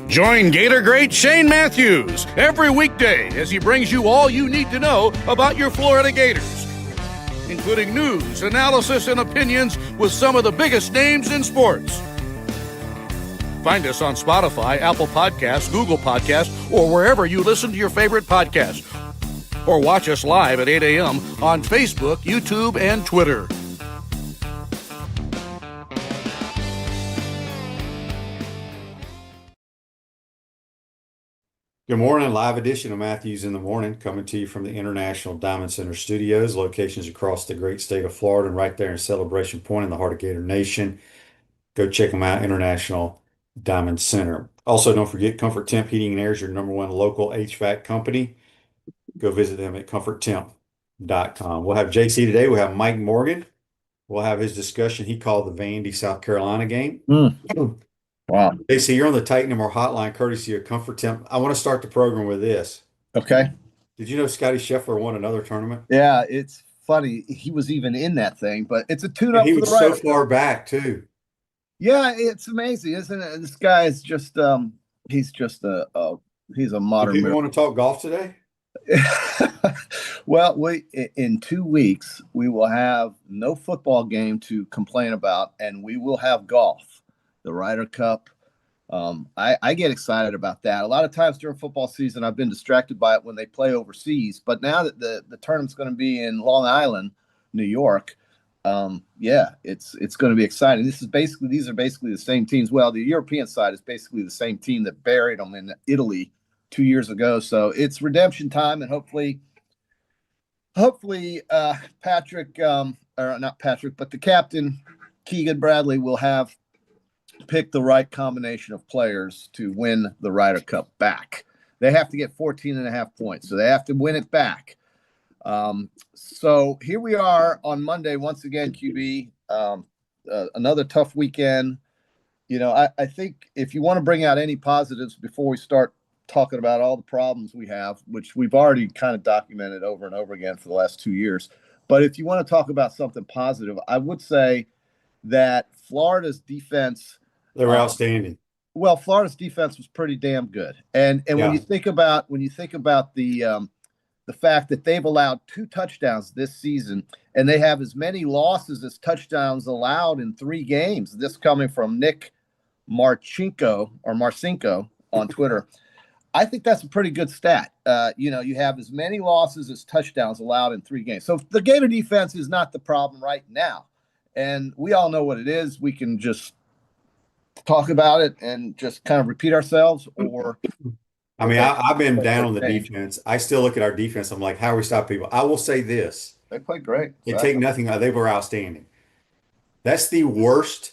Join Gator great Shane Matthews every weekday as he brings you all you need to know about your Florida Gators, including news, analysis, and opinions with some of the biggest names in sports. Find us on Spotify, Apple Podcasts, Google Podcasts, or wherever you listen to your favorite podcast. Or watch us live at 8 a.m. on Facebook, YouTube, and Twitter. Good morning. Live edition of Matthews in the Morning, coming to you from the International Diamond Center Studios, locations across the great state of Florida and right there in Celebration Point in the heart of Gator Nation. Go check them out, International Diamond Center. Also, don't forget Comfort Temp Heating and Air is your #1 local HVAC company. Go visit them at comforttemp.com. We'll have JC today. We'll have Mike Morgan. We'll have his discussion. He called the Vandy, South Carolina game. Wow. JC, you're on the Titan and More hotline courtesy of Comfort Temp. I want to start the program with this. Okay. Did you know Scotty Scheffler won another tournament? Yeah, it's funny. He was even in that thing, but it's a tune-up. He for was the so Ryder far Cup. back too. Yeah, it's amazing, isn't it? This guy is just he's just he's a modern You miracle. want to talk golf today? Well, in 2 weeks we will have no football game to complain about, and we will have golf, the Ryder Cup. I get excited about that. A lot of times during football season, I've been distracted by it when they play overseas. But now that the tournament's going to be in Long Island, New York, yeah, it's going to be exciting. These are basically the same teams. Well, the European side is basically the same team that buried them in Italy 2 years ago. So it's redemption time, and hopefully, Patrick, or not Patrick, but the captain, Keegan Bradley, will have pick the right combination of players to win the Ryder Cup back. They have to get 14.5 points, so they have to win it back. So here we are on Monday once again, QB. Another tough weekend. You know, I think if you want to bring out any positives before we start talking about all the problems we have, which we've already kind of documented over and over again for the last 2 years, but if you want to talk about something positive, I would say that Florida's defense, They were outstanding. well, Florida's defense was pretty damn good. And Yeah. when you think about the fact that they've allowed 2 touchdowns this season, and they have as many losses as touchdowns allowed in 3 games. This coming from Nick Marcinko on Twitter. I think that's a pretty good stat. You have as many losses as touchdowns allowed in 3 games. So the Gator defense is not the problem right now. And we all know what it is. We can just talk about it and just kind of repeat ourselves, or I mean, I've been down on the defense. I still look at our defense. I'm like, how are we stopping people? I will say this. they played great. They take nothing. They were outstanding. That's the worst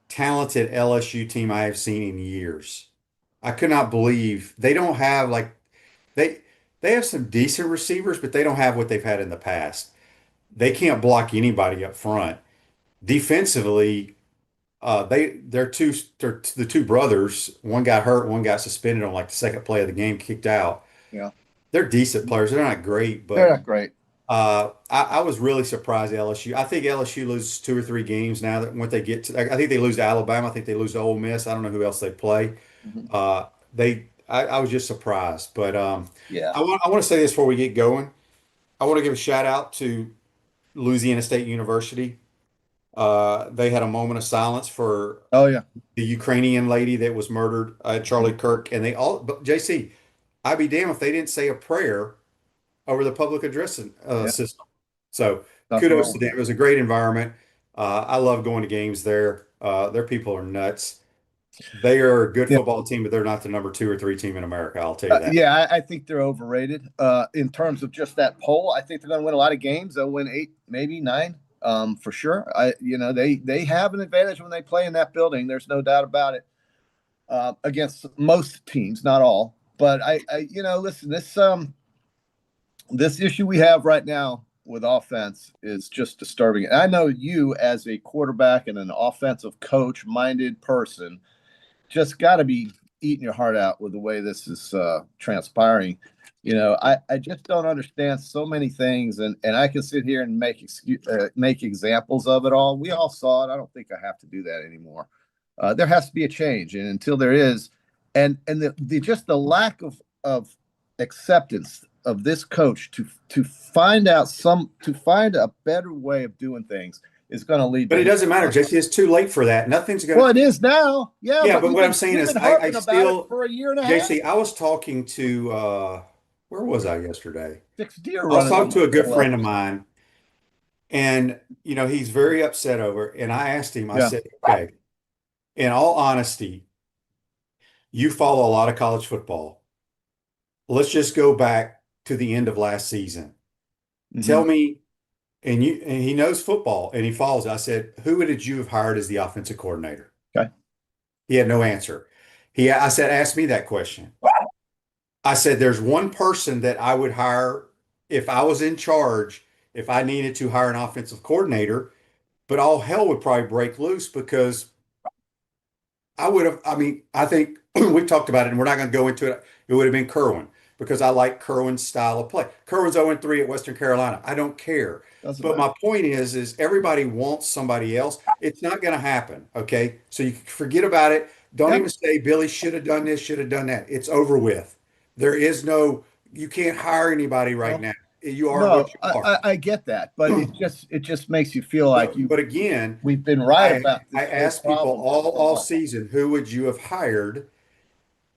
talented LSU team I have seen in years. I could not believe they don't have they have some decent receivers, but they don't have what they've had in the past. They can't block anybody up front. Defensively, they're the 2 brothers. One got hurt, one got suspended on like the second play of the game, kicked out. Yeah. They're decent players. They're not great, but They're not great. I was really surprised at LSU. I think LSU loses 2 or 3 games now that when they get to, I think they lose to Alabama. I think they lose to Ole Miss. I don't know who else they play. I was just surprised, but Yeah. I want to say this before we get going. I want to give a shout out to Louisiana State University. They had a moment of silence for Oh, yeah. the Ukrainian lady that was murdered, Charlie Kirk, and but JC, I'd be damned if they didn't say a prayer over the public address system. So Nothing kudos wrong to with them. It was a great environment. I love going to games there. Their people are nuts. They are a good football team, but they're not the number 2 or 3 team in America. I'll tell you that. Yeah, I think they're overrated in terms of just that poll. I think they're going to win a lot of games. They'll win 8, maybe 9, for sure. They have an advantage when they play in that building. There's no doubt about it. Against most teams, not all. But listen, this issue we have right now with offense is just disturbing. And I know you, as a quarterback and an offensive coach-minded person, just got to be eating your heart out with the way this is transpiring. I just don't understand so many things, and I can sit here and make examples of it all. We all saw it. I don't think I have to do that anymore. There has to be a change, and until there is, and the lack of acceptance of this coach to find a better way of doing things is going to lead. But it doesn't matter, JC. It's too late for that. Nothing's going to. Well, it is now. Yeah. Yeah, but what I'm saying is, I still, for a year and a half. JC, I was talking to, where was I yesterday? 6 deer. I was talking to a good friend of mine, and he's very upset over it. And I asked him, I said, okay, in all honesty, you follow a lot of college football. Let's just go back to the end of last season. Tell me, and he knows football and he follows it. I said, who would you have hired as the offensive coordinator? Okay. He had no answer. I said, ask me that question. I said, there's one person that I would hire if I was in charge, if I needed to hire an offensive coordinator, but all hell would probably break loose because I think we've talked about it and we're not going to go into it. It would have been Kerwin because I like Kerwin's style of play. Kerwin's 0-3 at Western Carolina. I don't care. But my point is everybody wants somebody else. It's not going to happen. Okay. So you forget about it. Don't even say Billy should have done this, should have done that. It's over with. You can't hire anybody right now. You are what you are. I get that, but it just makes you feel like you. But again, we've been right about this. I asked people all season, who would you have hired,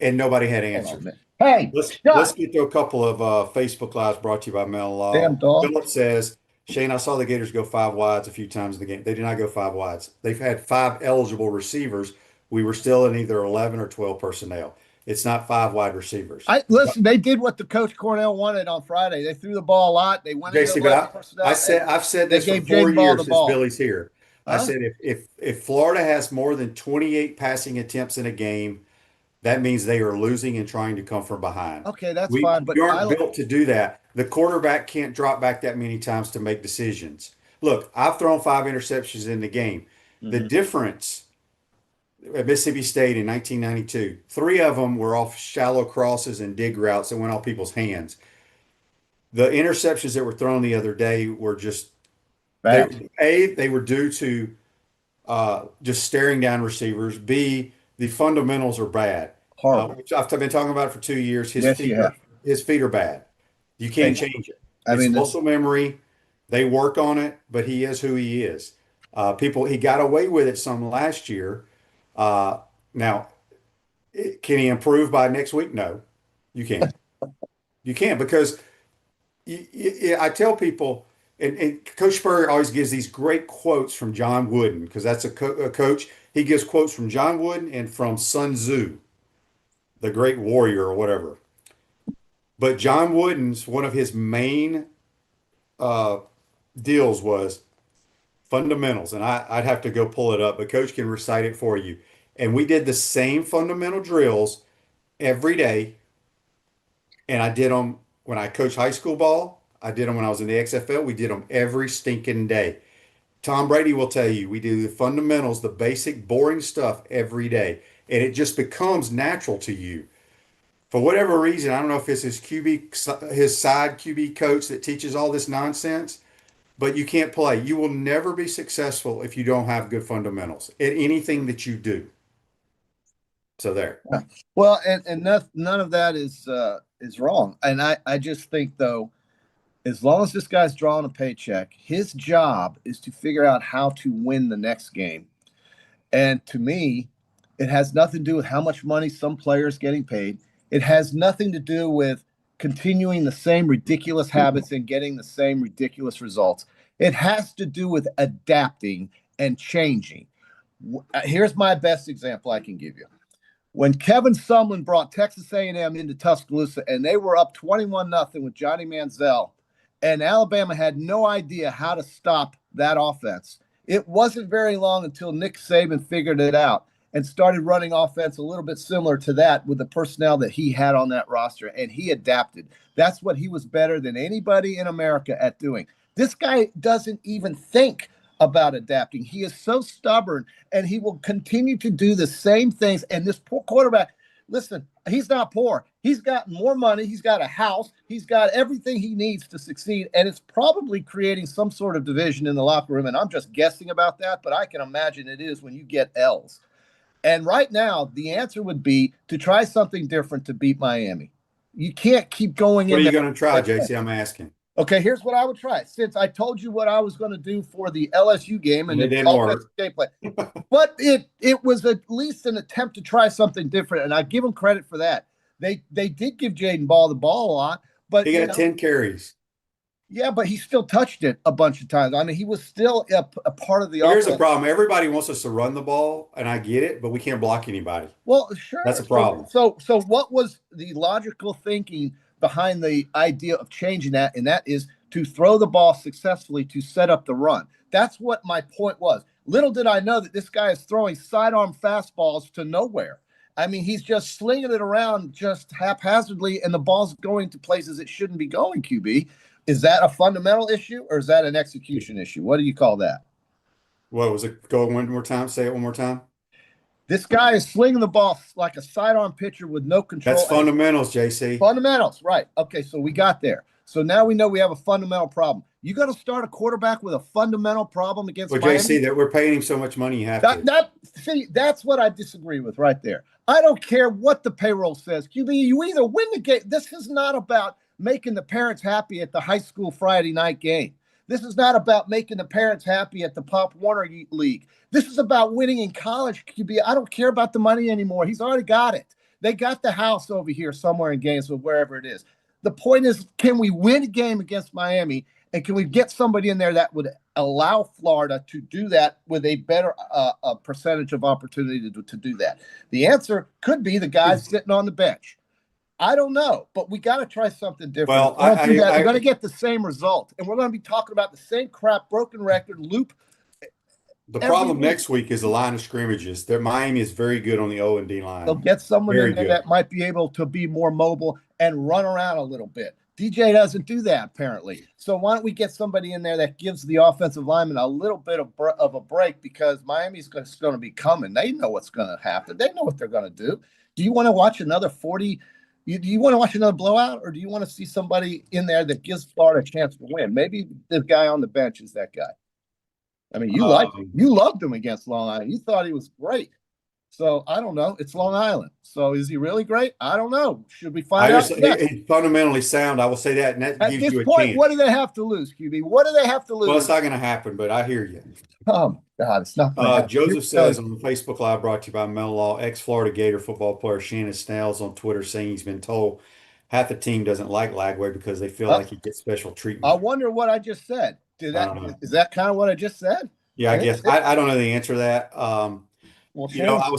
and nobody had answers. Hey, let's get to a couple of Facebook Lives brought to you by Mel Law. Damn dog. Philip says, Shane, I saw the Gators go 5 wides a few times in the game. They did not go 5 wides. They've had 5 eligible receivers. We were still in either 11 or 12 personnel. It's not 5 wide receivers. Listen, they did what the coach Cornell wanted on Friday. They threw the ball a lot. They went into personnel. I've said this for 4 years since Billy's here. I said if Florida has more than 28 passing attempts in a game, that means they are losing and trying to come from behind. Okay, that's fine. But we aren't built to do that. The quarterback can't drop back that many times to make decisions. Look, I've thrown 5 interceptions in the game. The difference at Mississippi State in 1992, 3 of them were off shallow crosses and dig routes that went off people's hands. The interceptions that were thrown the other day were just bad. They were due to just staring down receivers. B, the fundamentals are bad. Which I've been talking about it for 2 years. His feet are bad. You can't change it. It's muscle memory. They work on it, but he is who he is. He got away with it some last year. Now, can he improve by next week? No, you can't. You can't because I tell people, and Coach Spurrier always gives these great quotes from John Wooden because that's a coach. He gives quotes from John Wooden and from Sun Tzu, the great warrior or whatever. But John Wooden's, one of his main deals was fundamentals. And I'd have to go pull it up, but Coach can recite it for you. And we did the same fundamental drills every day. And I did them when I coached high school ball. I did them when I was in the XFL. We did them every stinking day. Tom Brady will tell you, we do the fundamentals, the basic boring stuff every day. And it just becomes natural to you. For whatever reason, I don't know if it's his side QB coach that teaches all this nonsense, but you can't play. You will never be successful if you don't have good fundamentals at anything that you do. So there. Well, and none of that is wrong. And I just think, though, as long as this guy's drawing a paycheck, his job is to figure out how to win the next game. And to me, it has nothing to do with how much money some player's getting paid. It has nothing to do with continuing the same ridiculous habits and getting the same ridiculous results. It has to do with adapting and changing. Here's my best example I can give you. When Kevin Sumlin brought Texas A&M into Tuscaloosa and they were up 21-0 with Johnny Manziel, and Alabama had no idea how to stop that offense, it wasn't very long until Nick Saban figured it out and started running offense a little bit similar to that with the personnel that he had on that roster, and he adapted. That's what he was better than anybody in America at doing. This guy doesn't even think about adapting. He is so stubborn, and he will continue to do the same things. And this poor quarterback, listen, he's not poor. He's got more money. He's got a house. He's got everything he needs to succeed, and it's probably creating some sort of division in the locker room, and I'm just guessing about that, but I can imagine it is when you get L's. And right now, the answer would be to try something different to beat Miami. You can't keep going What in are you there. going to try, JC? I'm asking. Okay, here's what I would try. Since I told you what I was going to do for the LSU game And and it the didn't offensive work. gameplay, but it was at least an attempt to try something different, and I give them credit for that. They did give Jaden Ball the ball a lot, but He got 10 carries. yeah, but he still touched it a bunch of times. I mean, he was still a part of the But here's the offense. problem. Everybody wants us to run the ball, and I get it, but we can't block anybody. Well, sure. That's a problem. So what was the logical thinking behind the idea of changing that? And that is to throw the ball successfully to set up the run. That's what my point was. Little did I know that this guy is throwing sidearm fastballs to nowhere. I mean, he's just slinging it around just haphazardly, and the ball's going to places it shouldn't be going, QB. Is that a fundamental issue or is that an execution issue? What do you call that? What was it? Go one more time. Say it one more time. This guy is slinging the ball like a sidearm pitcher with no control. That's fundamentals, JC. Fundamentals, right. Okay, so we got there. So now we know we have a fundamental problem. You got to start a quarterback with a fundamental problem against Well, Miami? JC, that we're paying him so much money, you have to. See, that's what I disagree with right there. I don't care what the payroll says. QB, you either win the game. This is not about making the parents happy at the high school Friday night game. This is not about making the parents happy at the Pop Warner League. This is about winning in college, QB. I don't care about the money anymore. He's already got it. They got the house over here somewhere in Gainesville, wherever it is. The point is, can we win a game against Miami, and can we get somebody in there that would allow Florida to do that with a better percentage of opportunity to do that? The answer could be the guys sitting on the bench. I don't know, but we got to try something different. Well, we're going to get the same result, and we're going to be talking about the same crap, broken record loop. The problem next week is the line of scrimmages. Miami is very good on the O and D line. They'll get someone in there that might be able to be more mobile and run around a little bit. DJ doesn't do that, apparently. So why don't we get somebody in there that gives the offensive lineman a little bit of a break, because Miami's going to be coming. They know what's going to happen. They know what they're going to do. Do you want to watch another 40? Do you want to watch another blowout, or do you want to see somebody in there that gives Florida a chance to win? Maybe the guy on the bench is that guy. I mean, you loved him against Long Island. You thought he was great. So I don't know. It's Long Island. So is he really great? I don't know. Should we find out? He's fundamentally sound. I will say that, and that gives you a chance. What do they have to lose, QB? What do they have to lose? Well, it's not going to happen, but I hear you. Oh God, it's not. Joseph says on the Facebook Live, brought to you by Mel Law, ex-Florida Gator football player Shannon Snell's on Twitter saying he's been told half the team doesn't like Lagway because they feel like he gets special treatment. I wonder what I just said. Is that kind of what I just said? Yeah, I guess I don't know the answer to that. I was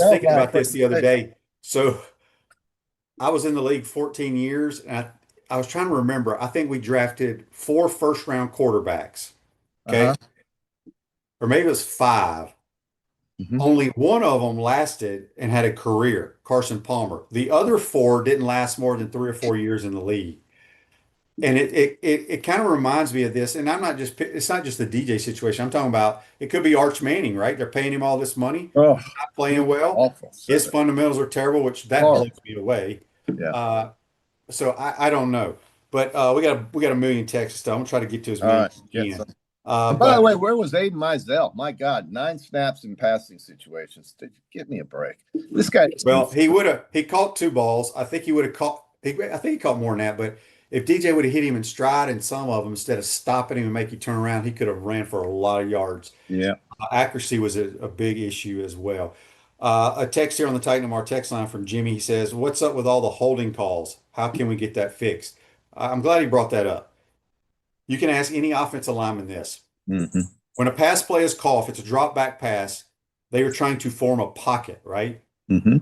thinking about this the other day. So I was in the league 14 years, and I was trying to remember. I think we drafted 4 first-round quarterbacks. Okay. Or maybe it was 5. Mm-hmm. Only one of them lasted and had a career, Carson Palmer. The other 4 didn't last more than 3 or 4 years in the league. And it kind of reminds me of this, and it's not just the DJ situation. I'm talking about, it could be Arch Manning, right? They're paying him all this money, not playing well. Awful. His fundamentals are terrible, which that blows me away. Yeah. So I don't know, but we got a million texts. So I'm gonna try to get to as many as we can. By the way, where was Aiden Mizell? My God, 9 snaps in passing situations. Give me a break. This guy. Well, he caught 2 balls. I think he would have caught. I think he caught more than that, but. If DJ would have hit him in stride in some of them, instead of stopping him and make you turn around, he could have ran for a lot of yards. Yeah. Accuracy was a big issue as well. A text here on the Titan Mar text line from Jimmy. He says, "What's up with all the holding calls? How can we get that fixed?" I'm glad he brought that up. You can ask any offensive lineman this. Mm-hmm. When a pass play is called, if it's a drop back pass, they are trying to form a pocket, right? Mm-hmm.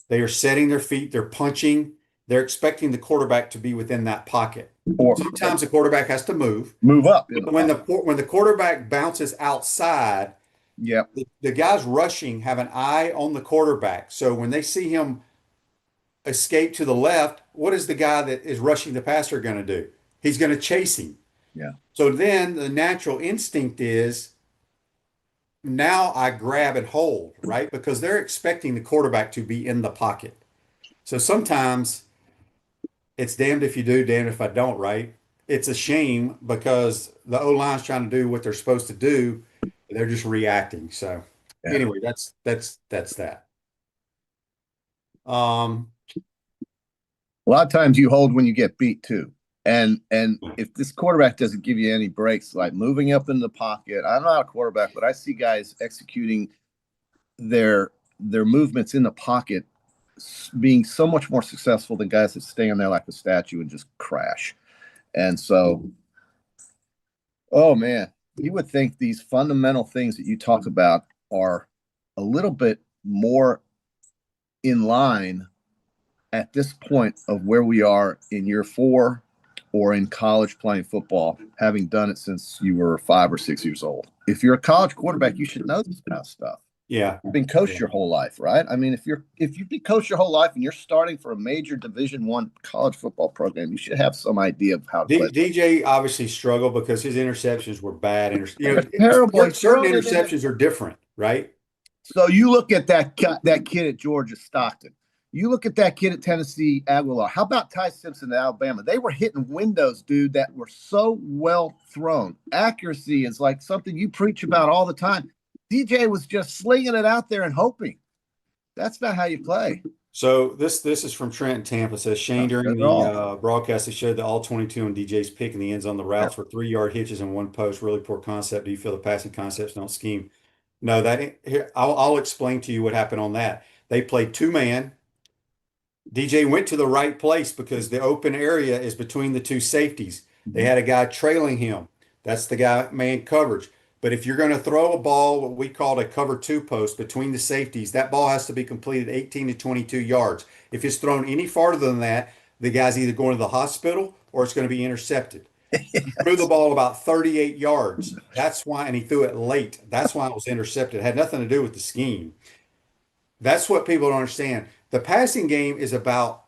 They are setting their feet. They're punching. They're expecting the quarterback to be within that pocket. Sometimes the quarterback has to move up. When the quarterback bounces outside, the guys rushing have an eye on the quarterback. So when they see him escape to the left, what is the guy that is rushing the passer going to do? He's going to chase him. Yeah. So then the natural instinct is, now I grab and hold, right? Because they're expecting the quarterback to be in the pocket. So sometimes it's damned if you do, damned if I don't, right? It's a shame because the O-line's trying to do what they're supposed to do. They're just reacting. So anyway, that's that. A lot of times you hold when you get beat too. And if this quarterback doesn't give you any breaks, like moving up in the pocket, I'm not a quarterback, but I see guys executing their movements in the pocket being so much more successful than guys that stand there like a statue and just crash. And so, oh man, you would think these fundamental things that you talk about are a little bit more in line at this point of where we are in year 4 or in college playing football, having done it since you were 5 or 6 years old. If you're a college quarterback, you should know this kind of stuff. Yeah. You've been coached your whole life, right? I mean, if you've been coached your whole life and you're starting for a major Division I college football program, you should have some idea of how to play. DJ obviously struggled because his interceptions were bad. Terrible. Certain interceptions are different, right? So you look at that kid at Georgia, Stockton. You look at that kid at Tennessee, Aguilar. How about Ty Simpson at Alabama? They were hitting windows, dude, that were so well thrown. Accuracy is like something you preach about all the time. DJ was just slinging it out there and hoping. That's not how you play. So this is from Trent in Tampa. It says, Shane, during the broadcast, they showed the all 22 on DJ's pick in the ends on the routes for 3-yard hitches and 1 post. Really poor concept. Do you feel the passing concepts don't scheme? No, I'll explain to you what happened on that. They played 2-man. DJ went to the right place because the open area is between the 2 safeties. They had a guy trailing him. That's the guy man coverage. But if you're going to throw a ball, what we call a cover 2 post between the safeties, that ball has to be completed 18 to 22 yards. If it's thrown any farther than that, the guy's either going to the hospital or it's going to be intercepted. Yes. He threw the ball about 38 yards. That's why, and he threw it late. That's why it was intercepted. It had nothing to do with the scheme. That's what people don't understand. The passing game is about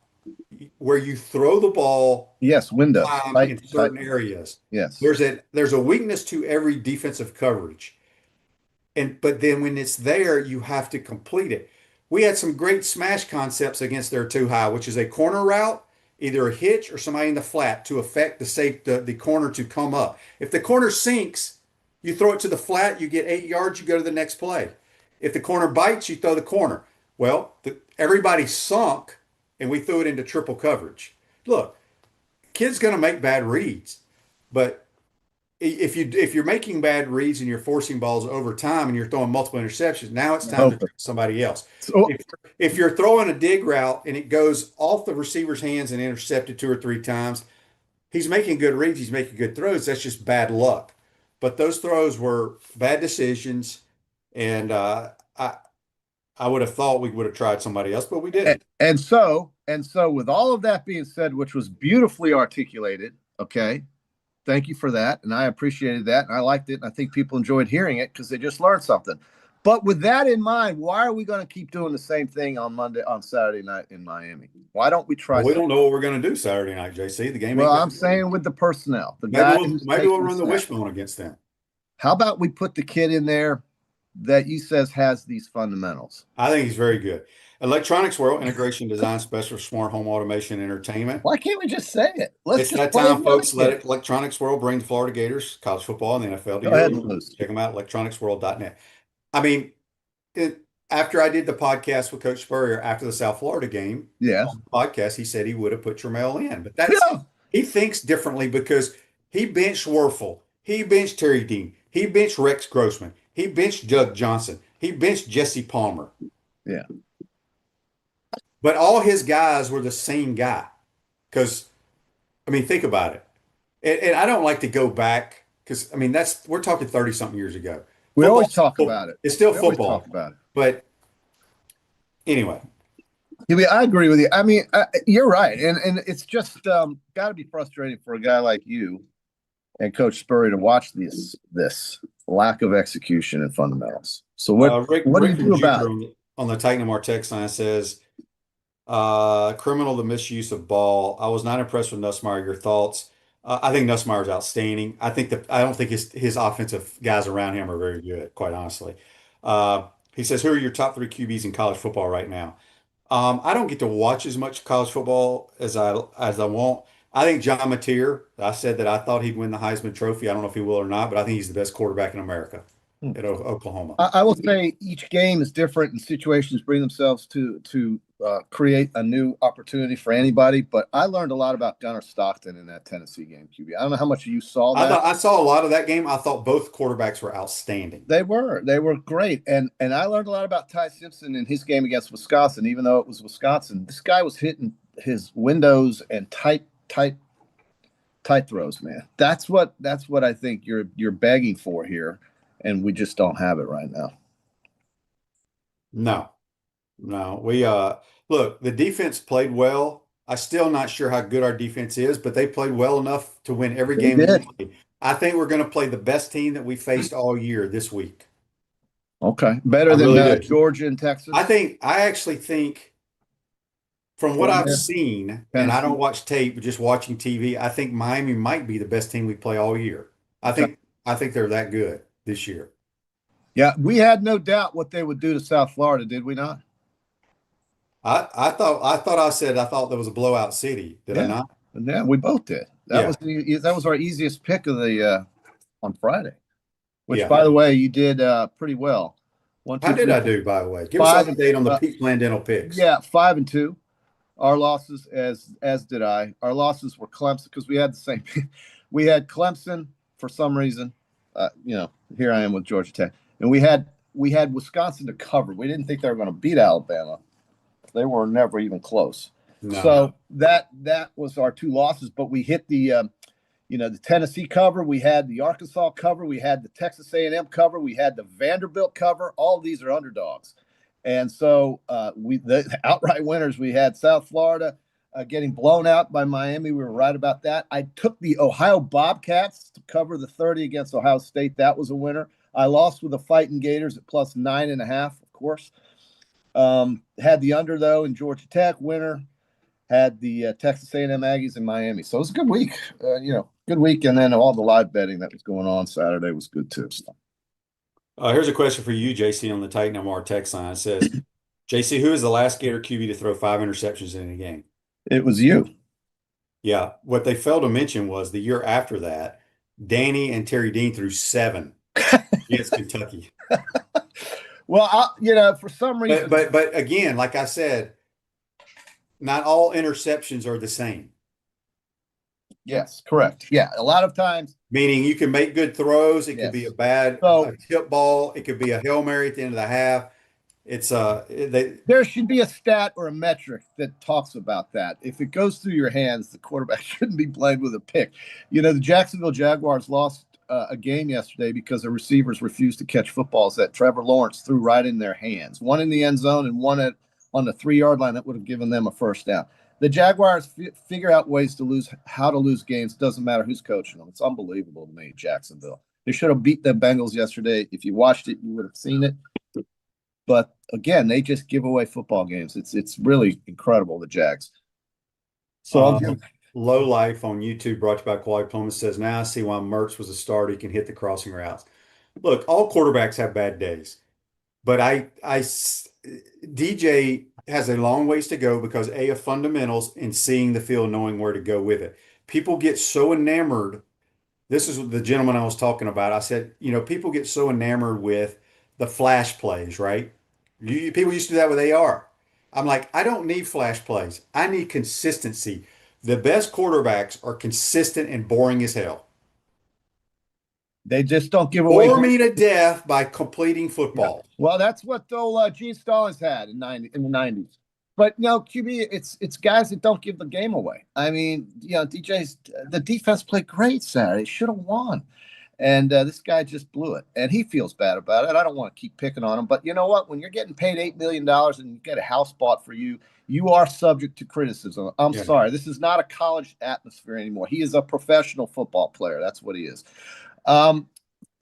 where you throw the ball. Yes, windows in certain areas. Yes, there's a weakness to every defensive coverage, but then when it's there, you have to complete it. We had some great smash concepts against their 2 high, which is a corner route, either a hitch or somebody in the flat to affect the corner to come up. If the corner sinks, you throw it to the flat, you get 8 yards, you go to the next play. If the corner bites, you throw the corner. Well, everybody sunk, and we threw it into triple coverage. Look, kid's going to make bad reads, but if you're making bad reads and you're forcing balls over time and you're throwing multiple interceptions, now it's time to throw somebody else. So, if you're throwing a dig route and it goes off the receiver's hands and intercepted 2 or 3 times, he's making good reads, he's making good throws. That's just bad luck. But those throws were bad decisions, and I would have thought we would have tried somebody else, but we didn't. And so with all of that being said, which was beautifully articulated, okay, thank you for that. And I appreciated that. And I liked it. And I think people enjoyed hearing it because they just learned something. But with that in mind, why are we going to keep doing the same thing on Saturday night in Miami? Why don't we try? Well, we don't know what we're going to do Saturday night, JC. The game. Well, I'm saying with the personnel. Maybe we'll run the wishbone against them. How about we put the kid in there that you says has these fundamentals? I think he's very good. Electronics World, integration design specialist, smart home automation entertainment. Why can't we just say it? It's that time, folks. Let Electronics World bring the Florida Gators, college football, and the NFL to you. Check them out, electronicsworld.net. I mean, after I did the podcast with Coach Spurrier after the South Florida game, on the podcast, he said he would have put Trammell in. But he thinks differently because he benched Werfel. He benched Terry Dean. He benched Rex Grossman. He benched Doug Johnson. He benched Jesse Palmer. Yeah. But all his guys were the same guy. Because, I mean, think about it. And I don't like to go back because, I mean, we're talking 30-something years ago. We always talk about it. It's still football. Talk about it. But anyway. I agree with you. I mean, you're right. And it's just got to be frustrating for a guy like you and Coach Spurrier to watch this lack of execution and fundamentals. So what do you do about it? On the Titan Mar text line says, criminal the misuse of ball. I was not impressed with Nussmeier. Your thoughts? I think Nussmeier's outstanding. I don't think his offensive guys around him are very good, quite honestly. He says, who are your top 3 QBs in college football right now? I don't get to watch as much college football as I want. I think John Mateer, I said that I thought he'd win the Heisman Trophy. I don't know if he will or not, but I think he's the best quarterback in America at Oklahoma. I will say each game is different and situations bring themselves to create a new opportunity for anybody, but I learned a lot about Gunnar Stockton in that Tennessee game, QB. I don't know how much you saw that. I saw a lot of that game. I thought both quarterbacks were outstanding. They were great. And I learned a lot about Ty Simpson in his game against Wisconsin, even though it was Wisconsin. This guy was hitting his windows and tight throws, man. That's what I think you're begging for here, and we just don't have it right now. No. We look, the defense played well. I'm still not sure how good our defense is, but they played well enough to win every game they played. I think we're going to play the best team that we faced all year this week. Okay. Better than really Georgia and Texas? I actually think from what I've seen, and I don't watch tape, but just watching TV, I think Miami might be the best team we play all year. I think they're that good this year. Yeah, we had no doubt what they would do to South Florida, did we not? I thought there was a blowout city. Did I not? Yeah, we both did. That was our easiest pick of the on Friday. Which, by the way, you did pretty well. How did I do, by the way? Give us an update on the Pete Blandino picks. Yeah, 5-2. Our losses, as did I. Our losses were Clemson because we had the same. We had Clemson for some reason. Here I am with Georgia Tech, and we had Wisconsin to cover. We didn't think they were going to beat Alabama. They were never even close. No. So that was our two losses, but we hit the the Tennessee cover, we had the Arkansas cover, we had the Texas A&M cover, we had the Vanderbilt cover. All of these are underdogs. And so the outright winners, we had South Florida getting blown out by Miami. We were right about that. I took the Ohio Bobcats to cover the 30 against Ohio State. That was a winner. I lost with the Fighting Gators at plus 9.5, of course. Had the under, though, in Georgia Tech, winner. Had the Texas A&M Aggies in Miami. So it was a good week, good week. And then all the live betting that was going on Saturday was good, too. Here's a question for you, JC, on the Titan MR text line. It says, JC, who is the last Gator QB to throw 5 interceptions in a game? It was you. Yeah. What they failed to mention was the year after that, Danny and Terry Dean threw 7 against Kentucky. Well, for some reason. But again, like I said, not all interceptions are the same. Yes, correct. Yeah, a lot of times. Meaning you can make good throws. It could be a bad tip ball. It could be a Hail Mary at the end of the half. It's there should be a stat or a metric that talks about that. If it goes through your hands, the quarterback shouldn't be blamed with a pick. The Jacksonville Jaguars lost a game yesterday because the receivers refused to catch footballs that Trevor Lawrence threw right in their hands. One in the end zone and one on the 3-yard line that would have given them a first down. The Jaguars figure out ways to how to lose games. Doesn't matter who's coaching them. It's unbelievable to me, Jacksonville. They should have beat the Bengals yesterday. If you watched it, you would have seen it. But again, they just give away football games. It's really incredible, the Jags. So Low Life on YouTube, brought to you by Quality Plumbing, says, now I see why Mertz was a starter. He can hit the crossing routes. Look, all quarterbacks have bad days. But DJ has a long ways to go because of fundamentals and seeing the field, knowing where to go with it. People get so enamored. This is the gentleman I was talking about. I said, people get so enamored with the flash plays, right? People used to do that with AR. I'm like, I don't need flash plays. I need consistency. The best quarterbacks are consistent and boring as hell. They just don't give away. Bore me to death by completing football. Yeah. Well, that's what Gene Stallings had in the 90s. But QB, it's guys that don't give the game away. I mean, the defense played great Saturday. Should have won. And this guy just blew it. And he feels bad about it. I don't want to keep picking on him. But you know what? When you're getting paid $8 million and you get a house bought for you, you are subject to criticism. I'm sorry. This is not a college atmosphere anymore. He is a professional football player. That's what he is.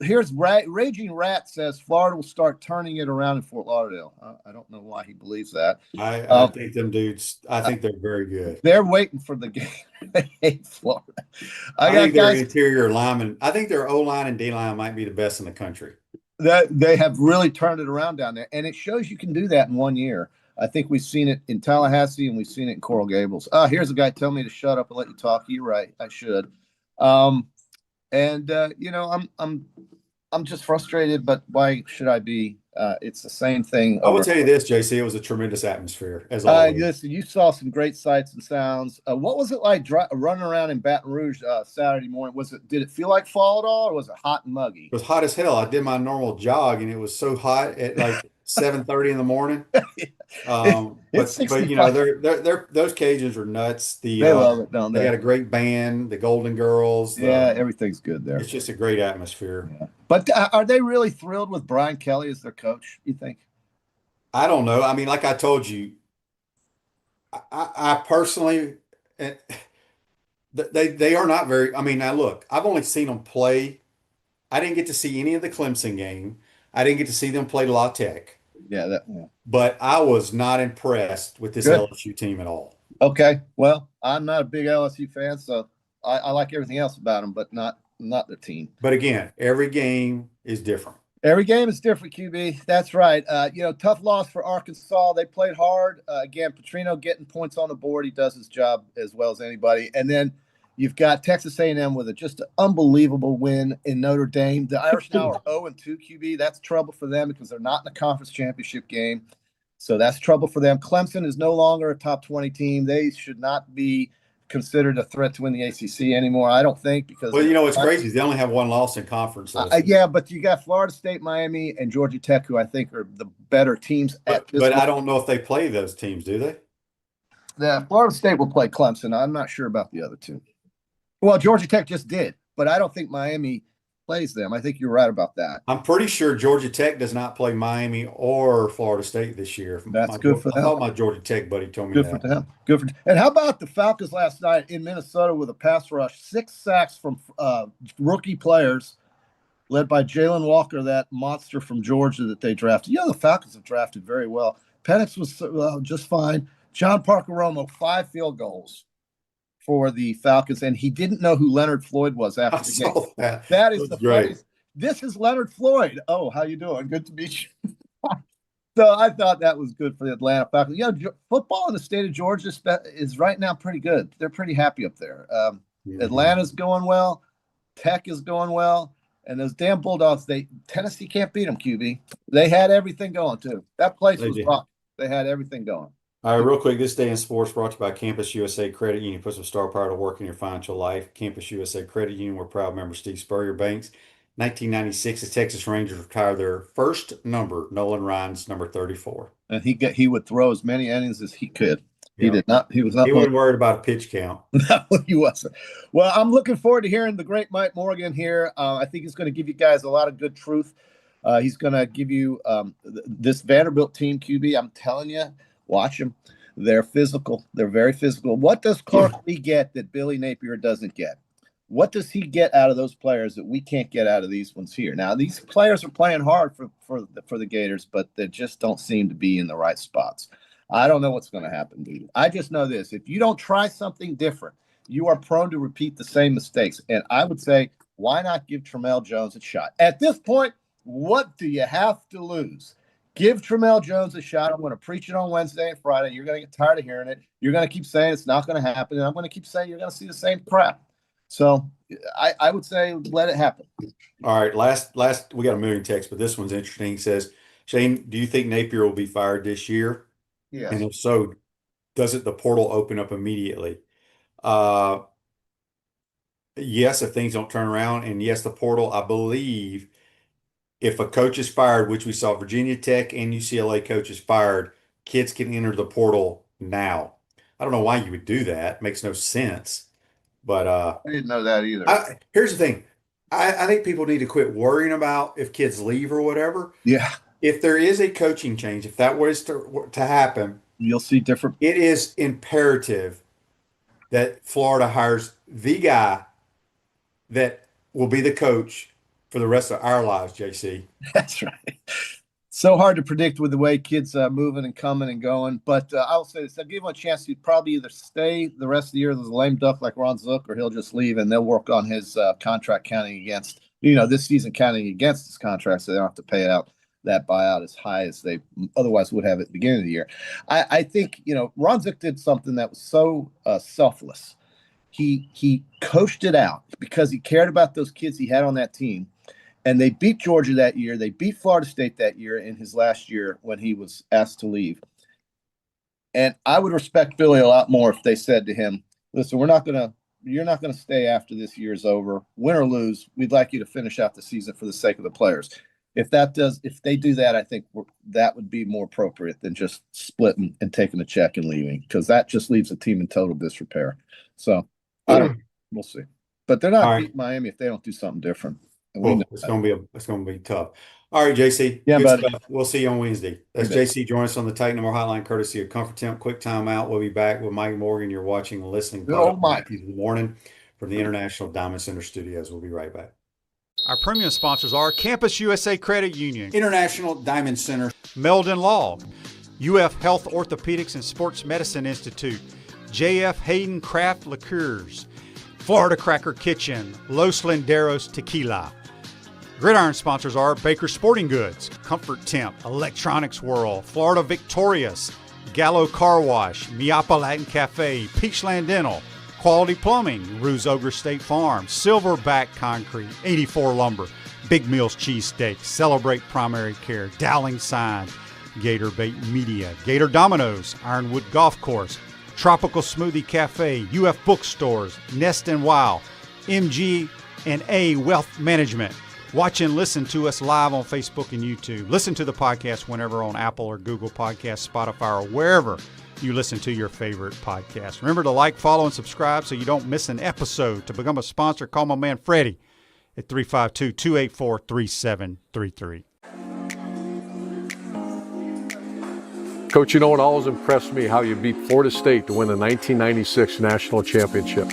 Here's Raging Rat says Florida will start turning it around in Fort Lauderdale. I don't know why he believes that. I think them dudes, I think they're very good. They're waiting for the game. They hate Florida. I think their interior linemen, I think their O-line and D-line might be the best in the country. They have really turned it around down there, and it shows you can do that in 1 year. I think we've seen it in Tallahassee, and we've seen it in Coral Gables. Here's a guy telling me to shut up and let you talk. You're right. I should. I'm just frustrated, but why should I be? It's the same thing. I will tell you this, JC, it was a tremendous atmosphere, as always. Listen, you saw some great sights and sounds. What was it like running around in Baton Rouge Saturday morning? Did it feel like fall at all, or was it hot and muggy? It was hot as hell. I did my normal jog, and it was so hot at like 7:30 in the morning. It's But you know, they're those Cajuns are nuts. They love it, don't They they? got a great band, the Golden Girls. Yeah, everything's good there. It's just a great atmosphere. Yeah. But are they really thrilled with Brian Kelly as their coach, you think? I don't know. I mean, like I told you, I personally, they are not very. I mean, now look, I've only seen them play. I didn't get to see any of the Clemson game. I didn't get to see them play La Tech. Yeah. But I was not impressed with this LSU team at all. Okay. Well, I'm not a big LSU fan, so I like everything else about them, but not the team. But again, every game is different. Every game is different, QB. That's right. Tough loss for Arkansas. They played hard. Again, Petrino getting points on the board. He does his job as well as anybody. And then you've got Texas A&M with just an unbelievable win in Notre Dame. The Irish now are 0-2, QB. That's trouble for them because they're not in the conference championship game. So that's trouble for them. Clemson is no longer a top 20 team. They should not be considered a threat to win the ACC anymore, I don't think. Because well, you know, it's crazy. They only have one loss in conference. Yeah, but you got Florida State, Miami, and Georgia Tech, who I think are the better teams at this But I don't know if they play those teams, do they? The Florida State will play Clemson. I'm not sure about the other two. Well, Georgia Tech just did, but I don't think Miami plays them. I think you're right about that. I'm pretty sure Georgia Tech does not play Miami or Florida State this year. That's good for them. I thought my Georgia Tech buddy told me good that. For them. Good for them. And how about the Falcons last night in Minnesota with a pass rush, 6 sacks from rookie players led by Jalen Walker, that monster from Georgia that they drafted. The Falcons have drafted very well. Penix was just fine. John Parker Romo, 5 field goals for the Falcons, and he didn't know who Leonard Floyd was after the game. That is the funniest. This is Leonard Floyd. Oh, how you doing? Good to meet you. So I thought that was good for the Atlanta Falcons. Football in the state of Georgia is right now pretty good. They're pretty happy up there. Atlanta's going well. Tech is going well. And those damn Bulldogs, Tennessee can't beat them, QB. They had everything going, too. That place was rock. They had everything going. All right, real quick, this day in sports brought to you by Campus USA Credit Union. Put some star power to work in your financial life. Campus USA Credit Union, we're proud member Steve Spurrier Banks. 1996, the Texas Rangers retired their first number, Nolan Ryan's number 34. And he would throw as many innings as he could. He did not. He was not. He wasn't worried about a pitch count. No, he wasn't. Well, I'm looking forward to hearing the great Mike Morgan here. I think he's going to give you guys a lot of good truth. He's going to give you this Vanderbilt team, QB. I'm telling you. Watch them. They're physical. They're very physical. What does Clark Lee get that Billy Napier doesn't get? What does he get out of those players that we can't get out of these ones here? Now, these players are playing hard for the Gators, but they just don't seem to be in the right spots. I don't know what's going to happen, dude. I just know this. If you don't try something different, you are prone to repeat the same mistakes. And I would say, why not give Tramel Jones a shot? At this point, what do you have to lose? Give Tramel Jones a shot. I'm going to preach it on Wednesday and Friday. You're going to get tired of hearing it. You're going to keep saying it's not going to happen. And I'm going to keep saying you're going to see the same crap. So I would say let it happen. All right. Last we got a million texts, but this one's interesting. He says, Shane, do you think Napier will be fired this year? Yeah. And if so, doesn't the portal open up immediately? Yes, if things don't turn around. And yes, the portal, I believe, if a coach is fired, which we saw Virginia Tech and UCLA coaches fired, kids can enter the portal now. I don't know why you would do that. Makes no sense. But I didn't know that either. Here's the thing. I think people need to quit worrying about if kids leave or whatever. Yeah. If there is a coaching change, if that was to happen, you'll see different. It is imperative that Florida hires the guy that will be the coach for the rest of our lives, JC. That's right. So hard to predict with the way kids are moving and coming and going. But I'll say this. I'll give him a chance to probably either stay the rest of the year as a lame duck like Ron Zook, or he'll just leave and they'll work on his contract counting against, this season counting against his contract, so they don't have to pay out that buyout as high as they otherwise would have at the beginning of the year. I think, Ron Zook did something that was so selfless. He coached it out because he cared about those kids he had on that team. And they beat Georgia that year. They beat Florida State that year in his last year when he was asked to leave. And I would respect Billy a lot more if they said to him, listen, you're not going to stay after this year's over. Win or lose, we'd like you to finish out the season for the sake of the players. If they do that, I think that would be more appropriate than just splitting and taking a check and leaving, because that just leaves the team in total disrepair. So we'll see. But they're not beating Miami if they don't do something different. It's gonna be tough. All right, JC. Yeah, good buddy. stuff. We'll see you on Wednesday. That's JC. Join us on the Titan More Hotline, courtesy of Comfort Temp. Quick timeout. We'll be back with Mike Morgan. You're watching and listening to Mike in the morning from the International Diamond Center Studios. We'll be right back. Our premium sponsors are Campus USA Credit Union, International Diamond Center, Meldon Law, UF Health Orthopedics and Sports Medicine Institute, JF Hayden Craft Liqueurs, Florida Cracker Kitchen, Los Linderos Tequila. Gridiron sponsors are Baker Sporting Goods, Comfort Temp, Electronics World, Florida Victorious, Gallo Car Wash, Miapa Latin Cafe, Peachland Dental, Quality Plumbing, Ruse Ogre State Farm, Silverback Concrete, 84 Lumber, Big Mills Cheesesteak, Celebrate Primary Care, Dowling Sign, Gator Bait Media, Gator Dominoes, Ironwood Golf Course, Tropical Smoothie Cafe, UF Bookstores, Nest and Wow, MG&A Wealth Management. Watch and listen to us live on Facebook and YouTube. Listen to the podcast whenever on Apple or Google Podcasts, Spotify, or wherever you listen to your favorite podcast. Remember to like, follow, and subscribe so you don't miss an episode. To become a sponsor, call my man Freddie at 352-284-3733. Coach, you know what always impressed me? How you beat Florida State to win the 1996 National Championship.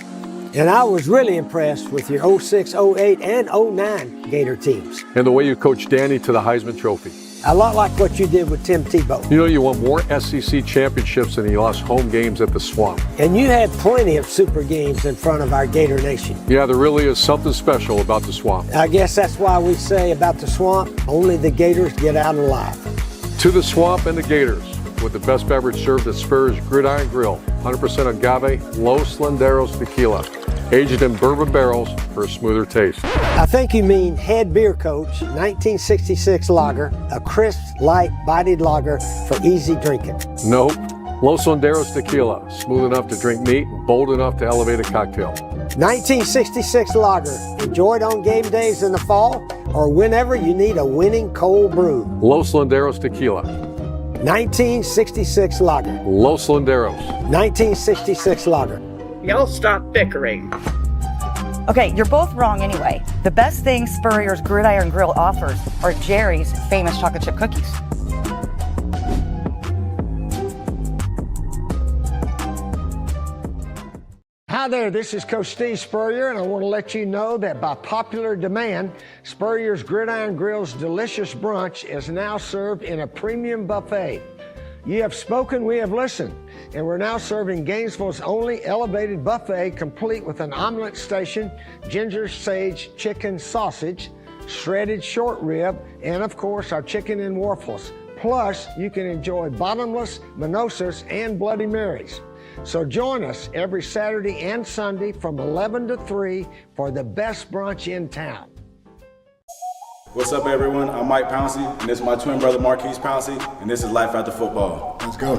And I was really impressed with your 06, 08, and 09 Gator teams. And the way you coached Danny to the Heisman Trophy. A lot like what you did with Tim Tebow. You know, you won more SEC championships than you lost home games at the Swamp. And you had plenty of super games in front of our Gator Nation. Yeah, there really is something special about the Swamp. I guess that's why we say about the Swamp, only the Gators get out alive. To the Swamp and the Gators, with the best beverage served at Spurrier's Gridiron Grill, 100% agave, Los Linderos tequila, aged in bourbon barrels for a smoother taste. I think you mean head beer coach, 1966 lager, a crisp, light, bodied lager for easy drinking. Nope. Los Linderos tequila, smooth enough to drink neat, bold enough to elevate a cocktail. 1966 lager, enjoyed on game days in the fall or whenever you need a winning cold brew. Los Linderos tequila. 1966 lager. Los Linderos. 1966 lager. Y'all stop bickering. Okay, you're both wrong anyway. The best thing Spurrier's Gridiron Grill offers are Jerry's famous chocolate chip cookies. Hi there, this is Coach Steve Spurrier, and I want to let you know that by popular demand, Spurrier's Gridiron Grill's delicious brunch is now served in a premium buffet. You have spoken, we have listened, and we're now serving Gainesville's only elevated buffet, complete with an omelet station, ginger sage chicken sausage, shredded short rib, and of course our chicken and waffles. Plus, you can enjoy bottomless mimosas and Bloody Marys. So join us every Saturday and Sunday from 11 to 3 for the best brunch in town. What's up, everyone? I'm Mike Pouncey, and this is my twin brother Marquise Pouncey, and this is Life After Football. Let's go.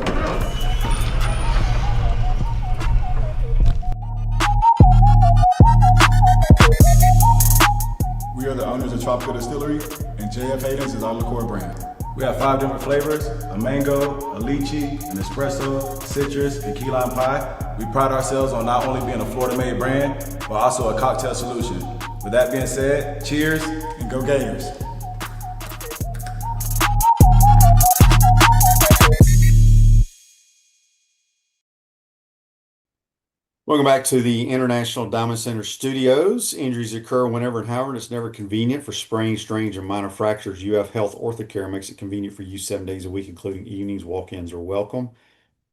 We are the owners of Tropical Distillery, and JF Hayden's is our liqueur brand. We have 5 different flavors: a mango, a lychee, an espresso, citrus, and key lime pie. We pride ourselves on not only being a Florida-made brand, but also a cocktail solution. With that being said, cheers and go Gators. Welcome back to the International Diamond Center Studios. Injuries occur whenever and however, and it's never convenient. For sprains, strains, or minor fractures, UF Health Orthocare makes it convenient for you 7 days a week, including evenings. Walk-ins are welcome.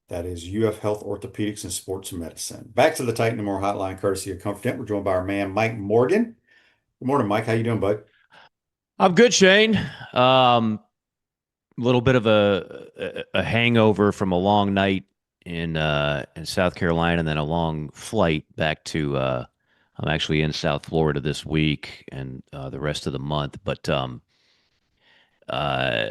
That is UF Health Orthopedics and Sports Medicine. Back to the Titan More Hotline, courtesy of Comfort Temp. We're joined by our man, Mike Morgan. Good morning, Mike. How you doing, bud? I'm good, Shane. A little bit of a hangover from a long night in South Carolina, and then a long flight back to I'm actually in South Florida this week and the rest of the month, but uh,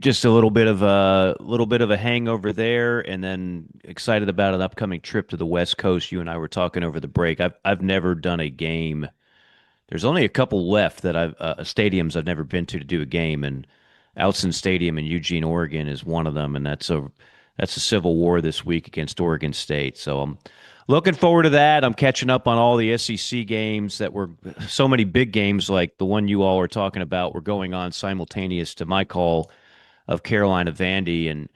just a little bit of a hangover there, and then excited about an upcoming trip to the West Coast. You and I were talking over the break. I've never done a game. There's only a couple left that I've stadiums I've never been to do a game, and Outson Stadium in Eugene, Oregon is one of them, and that's a civil war this week against Oregon State. So I'm looking forward to that. I'm catching up on all the SEC games that were so many big games like the one you all are talking about were going on simultaneous to my call of Carolina Vandy, and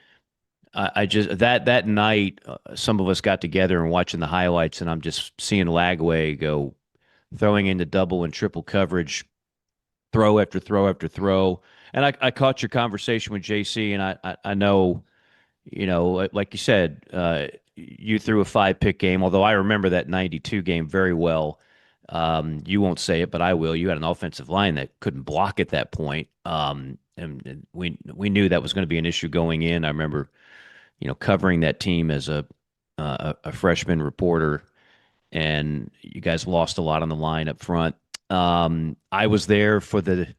I just that night some of us got together and watching the highlights, and I'm just seeing Lagway go throwing into double and triple coverage, throw after throw after throw. And I caught your conversation with JC, and I know, like you said, you threw a 5-pick game, although I remember that 92 game very well. You won't say it, but I will. You had an offensive line that couldn't block at that point. And we knew that was going to be an issue going in. I remember, covering that team as a freshman reporter, and you guys lost a lot on the line up front. I was there for the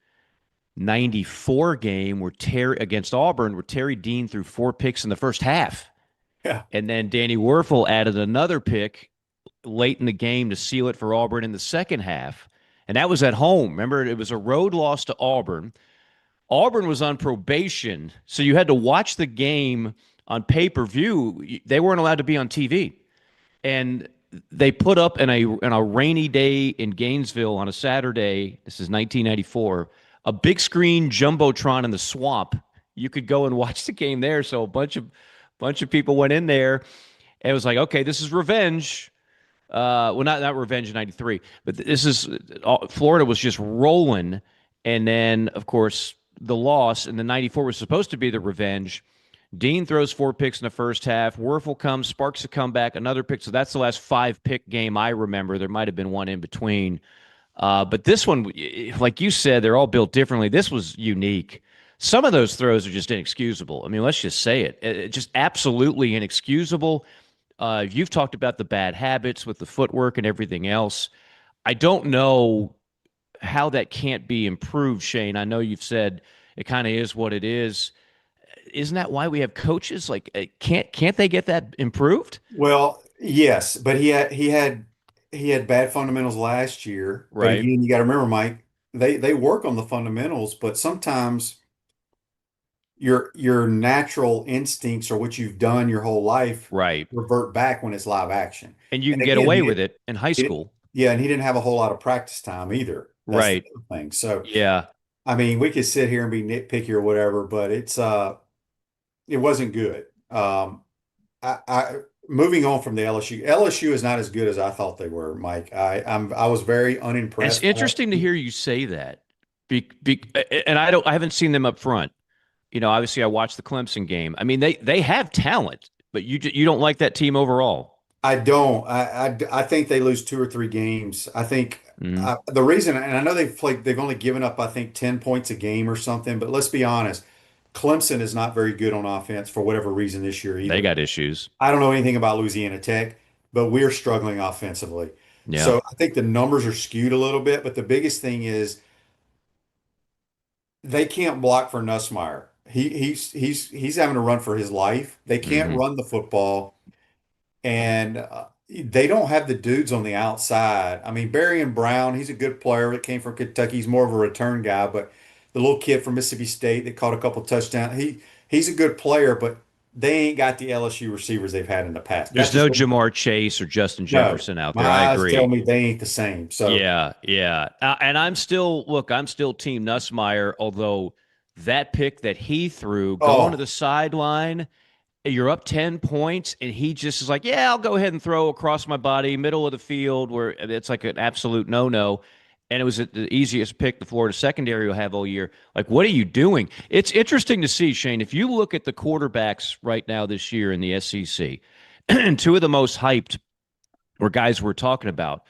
94 game against Auburn, where Terry Dean threw 4 picks in the first half. Yeah. And then Danny Werfel added another pick late in the game to seal it for Auburn in the second half. And that was at home. Remember, it was a road loss to Auburn. Auburn was on probation, so you had to watch the game on pay-per-view. They weren't allowed to be on TV. And they put up in a rainy day in Gainesville on a Saturday, this is 1994, a big screen jumbotron in the swamp. You could go and watch the game there. So a bunch of people went in there, and it was like, okay, this is revenge. Well, not revenge in 93, but this is Florida was just rolling. And then, of course, the loss in the 94 was supposed to be the revenge. Dean throws 4 picks in the first half. Werfel comes, sparks a comeback, another pick. So that's the last 5-pick game I remember. There might have been one in between. But this one, like you said, they're all built differently. This was unique. Some of those throws are just inexcusable. I mean, let's just say it. Just absolutely inexcusable. You've talked about the bad habits with the footwork and everything else. I don't know how that can't be improved, Shane. I know you've said it kind of is what it is. Isn't that why we have coaches? Like, can't they get that improved? Well, yes, but he had bad fundamentals last year. Right. But again, you got to remember, Mike, they work on the fundamentals, but sometimes your natural instincts or what you've done your whole life revert back when it's live action. And you can get away with it in high school. Yeah, and he didn't have a whole lot of practice time either. That's the other thing. So yeah, I mean, we could sit here and be nitpicky or whatever, but it wasn't good. I moving on from the LSU is not as good as I thought they were, Mike. I was very unimpressed. It's interesting to hear you say that. And I haven't seen them up front. Obviously I watched the Clemson game. I mean, they have talent, but you don't like that team overall. I don't. I think they lose 2 or 3 games. I think the reason, and I know they've only given up, I think, 10 points a game or something, but let's be honest. Clemson is not very good on offense for whatever reason this year either. They got issues. I don't know anything about Louisiana Tech, but we're struggling offensively. Yeah. So I think the numbers are skewed a little bit, but the biggest thing is they can't block for Nussmeier. He's having to run for his life. They can't run the football, and they don't have the dudes on the outside. I mean, Berrien Brown, he's a good player that came from Kentucky. He's more of a return guy, but the little kid from Mississippi State that caught a couple touchdowns, he's a good player, but they ain't got the LSU receivers they've had in the past. There's no Jamar Chase or Justin Jefferson out there. I agree. Tell me they ain't the same. So yeah. And I'm still Team Nussmeier, although that pick that he threw going to the sideline, you're up 10 points, and he just is like, yeah, I'll go ahead and throw across my body, middle of the field, where it's like an absolute no-no. And it was the easiest pick the Florida secondary will have all year. Like, what are you doing? It's interesting to see, Shane, if you look at the quarterbacks right now this year in the SEC, and 2 of the most hyped were guys we're talking about,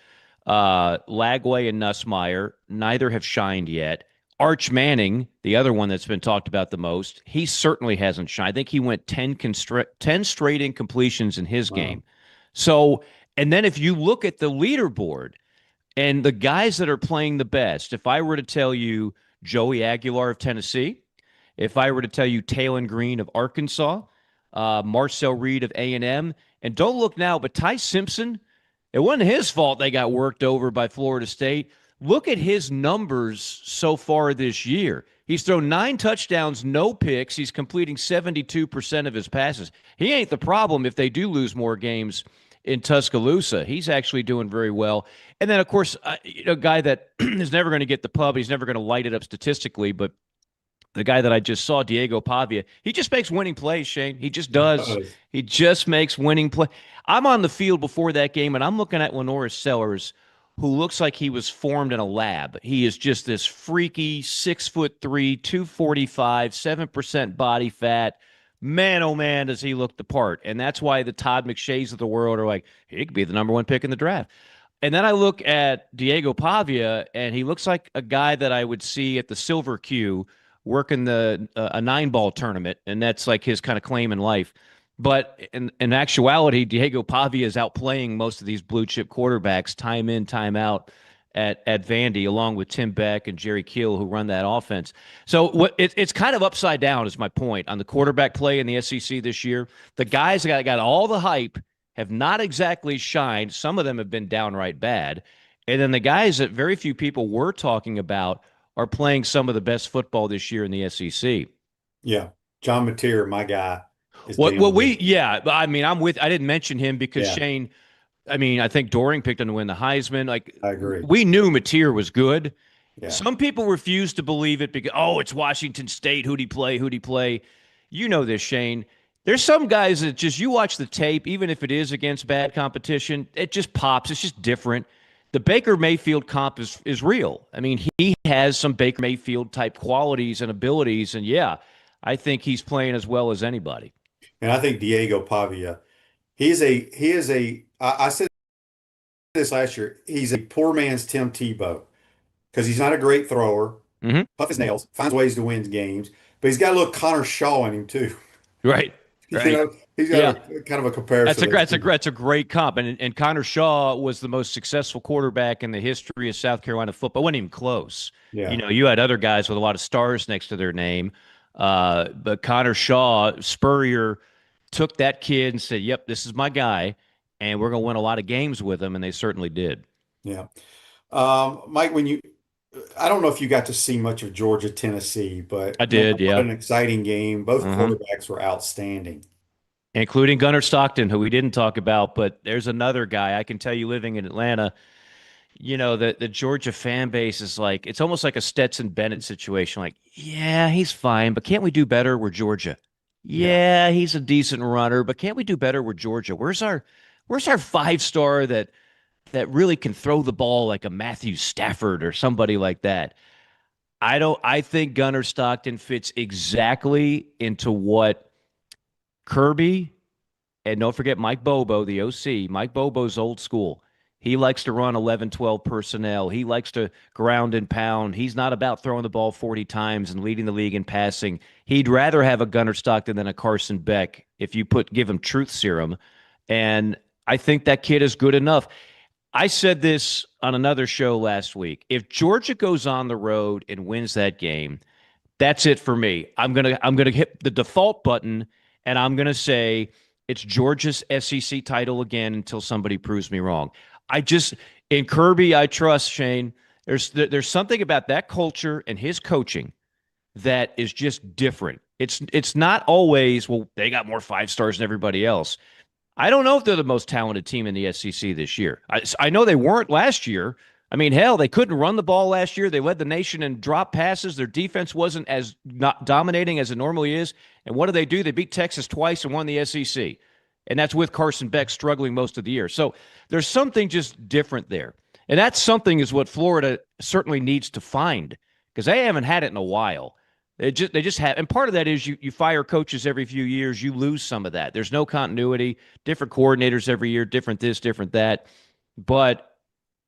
Lagway and Nussmeier, neither have shined yet. Arch Manning, the other one that's been talked about the most, he certainly hasn't shined. I think he went 10 straight incompletions in his game. So, And then if you look at the leaderboard and the guys that are playing the best, if I were to tell you Joey Aguilar of Tennessee, if I were to tell you Talon Green of Arkansas, Marcel Reed of A&M, and don't look now, but Ty Simpson, it wasn't his fault they got worked over by Florida State. Look at his numbers so far this year. He's thrown 9 touchdowns, no picks. He's completing 72% of his passes. He ain't the problem if they do lose more games in Tuscaloosa. He's actually doing very well. And then, of course, a guy that is never going to get the pub. He's never going to light it up statistically, but the guy that I just saw, Diego Pavia, he just makes winning plays, Shane. He just does. He just makes winning plays. I'm on the field before that game, and I'm looking at Lenoris Sellers, who looks like he was formed in a lab. He is just this freaky 6'3", 245, 7% body fat. Man, oh man, does he look the part. And that's why the Todd McShays of the world are like, he could be the number 1 pick in the draft. And then I look at Diego Pavia, and he looks like a guy that I would see at the Silver Q working a 9-ball tournament, and that's like his kind of claim in life. But in actuality, Diego Pavia is outplaying most of these blue-chip quarterbacks time in, time out at Vandy, along with Tim Beck and Jerry Keel, who run that offense. So it's kind of upside down is my point on the quarterback play in the SEC this year. The guys that got all the hype have not exactly shined. Some of them have been downright bad. And then the guys that very few people were talking about are playing some of the best football this year in the SEC. Yeah. John Mateer, my guy. I mean, I didn't mention him because Shane, I mean, I think Doring picked him to win the Heisman. Like, I agree. We knew Mateer was good. Yeah. Some people refuse to believe it because, it's Washington State. Who'd he play? You know this, Shane. There's some guys that just, you watch the tape, even if it is against bad competition, it just pops. It's just different. The Baker Mayfield comp is real. I mean, he has some Baker Mayfield type qualities and abilities, and I think he's playing as well as anybody. And I think Diego Pavia, I said this last year, he's a poor man's Tim Tebow because he's not a great thrower, tough as nails, finds ways to win games, but he's got a little Connor Shaw in him too. Right. You know, he's got kind of a comparison. That's a great comp. And Connor Shaw was the most successful quarterback in the history of South Carolina football. It wasn't even close. Yeah. You know, you had other guys with a lot of stars next to their name. But Connor Shaw, Spurrier took that kid and said, yep, this is my guy, and we're going to win a lot of games with him, and they certainly did. Yeah. Mike, I don't know if you got to see much of Georgia, Tennessee, but I did, what an exciting game. Both quarterbacks were outstanding. Including Gunnar Stockton, who we didn't talk about, but there's another guy. I can tell you living in Atlanta, you know, the Georgia fan base is like, it's almost like a Stetson Bennett situation. Like, yeah, he's fine, but can't we do better? We're Georgia. Yeah, he's a decent runner, but can't we do better? We're Georgia. Where's our 5-star that really can throw the ball like a Matthew Stafford or somebody like that? I think Gunnar Stockton fits exactly into what Kirby, and don't forget Mike Bobo, the OC. Mike Bobo's old school. He likes to run 11, 12 personnel. He likes to ground and pound. He's not about throwing the ball 40 times and leading the league in passing. He'd rather have a Gunnar Stockton than a Carson Beck if you give him truth serum. And I think that kid is good enough. I said this on another show last week. If Georgia goes on the road and wins that game, that's it for me. I'm gonna hit the default button, and I'm gonna say it's Georgia's SEC title again until somebody proves me wrong. In Kirby, I trust, Shane. There's something about that culture and his coaching that is just different. It's not always, well, they got more 5-stars than everybody else. I don't know if they're the most talented team in the SEC this year. I know they weren't last year. I mean, hell, they couldn't run the ball last year. They led the nation in drop passes. Their defense wasn't as not dominating as it normally is. And what do? They beat Texas twice and won the SEC. And that's with Carson Beck struggling most of the year. So there's something just different there. And that something is what Florida certainly needs to find, because they haven't had it in a while. They just have, and part of that is you fire coaches every few years, you lose some of that. There's no continuity, different coordinators every year, different this, different that. But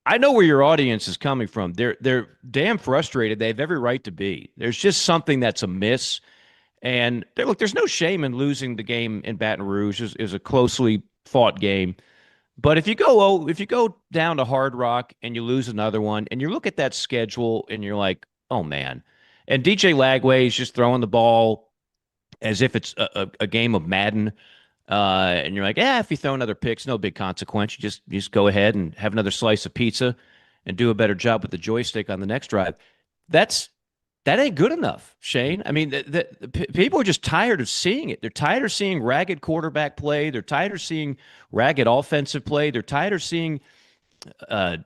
I know where your audience is coming from. They're damn frustrated. They have every right to be. There's just something that's amiss. And look, there's no shame in losing the game in Baton Rouge. It was a closely fought game. But if you go down to Hard Rock and you lose another one, and you look at that schedule and you're like, oh man, and DJ Lagway is just throwing the ball as if it's a game of Madden. And you're like, if you throw another picks, no big consequence. You just go ahead and have another slice of pizza and do a better job with the joystick on the next drive. That ain't good enough, Shane. I mean, people are just tired of seeing it. They're tired of seeing ragged quarterback play. They're tired of seeing ragged offensive play. They're tired of seeing uh,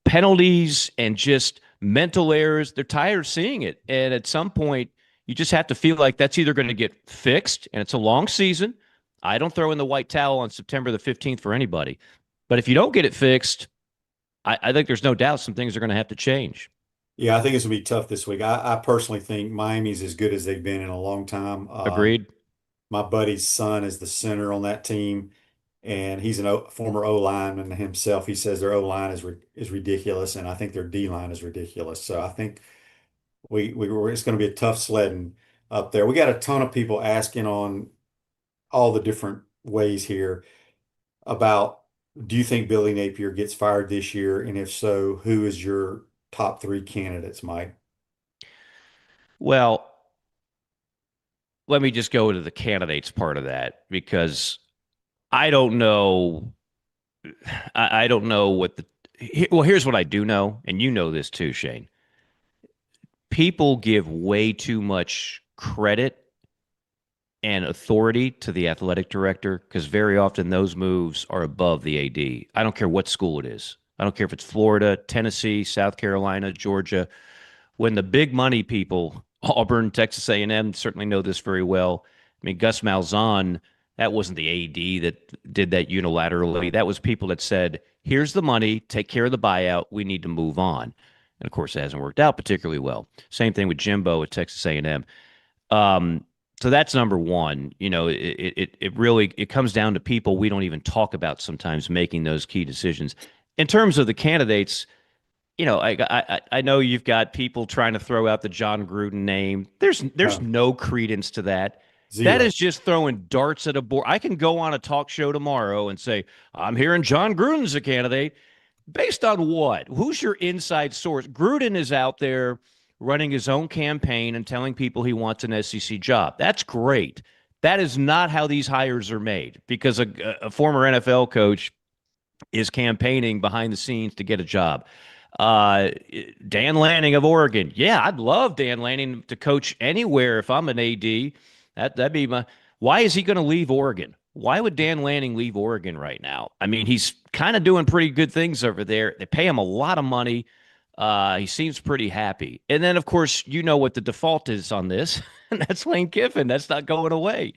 penalties and just mental errors. They're tired of seeing it. And at some point, you just have to feel like that's either going to get fixed, and it's a long season. I don't throw in the white towel on September the 15th for anybody. But if you don't get it fixed, I think there's no doubt some things are going to have to change. Yeah, I think it's gonna be tough this week. I personally think Miami's as good as they've been in a long time. Agreed. My buddy's son is the center on that team, and he's a former O lineman himself. He says their O line is ridiculous, and I think their D line is ridiculous. So I think it's going to be a tough sledding up there. We got a ton of people asking on all the different ways here about, do you think Billy Napier gets fired this year? And if so, who is your top three candidates, Mike? Well, let me just go to the candidates part of that, because I don't know. I don't know what well, here's what I do know, and you know this too, Shane. People give way too much credit and authority to the athletic director, because very often those moves are above the AD. I don't care what school it is. I don't care if it's Florida, Tennessee, South Carolina, Georgia. When the big money people, Auburn, Texas A&M, certainly know this very well. I mean, Gus Malzahn, that wasn't the AD that did that unilaterally. That was people that said, here's the money, take care of the buyout, we need to move on. And of course, it hasn't worked out particularly well. Same thing with Jimbo at Texas A&M. So that's number one. You know, it really comes down to people we don't even talk about sometimes making those key decisions. In terms of the candidates, you know, I know you've got people trying to throw out the John Gruden name. There's no credence to that. Zero. That is just throwing darts at a board. I can go on a talk show tomorrow and say, I'm hearing John Gruden's a candidate. Based on what? Who's your inside source? Gruden is out there running his own campaign and telling people he wants an SEC job. That's great. That is not how these hires are made, because a former NFL coach is campaigning behind the scenes to get a job. Dan Lanning of Oregon. Yeah, I'd love Dan Lanning to coach anywhere if I'm an AD. That'd be my. Why is he going to leave Oregon? Why would Dan Lanning leave Oregon right now? I mean, he's kind of doing pretty good things over there. They pay him a lot of money. He seems pretty happy. And then, of course, you know what the default is on this, and that's Lane Kiffin. That's not going away.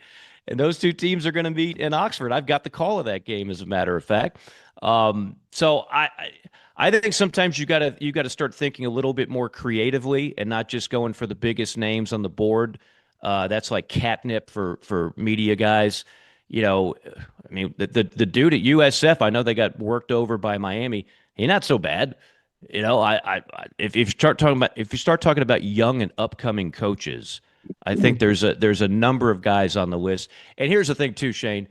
And those two teams are going to meet in Oxford. I've got the call of that game, as a matter of fact. So I think sometimes you got to start thinking a little bit more creatively and not just going for the biggest names on the board. That's like catnip for media guys. You know, I mean, the dude at USF, I know they got worked over by Miami. He's not so bad. You know, if you start talking about young and upcoming coaches, I think there's a number of guys on the list. And here's the thing too, Shane.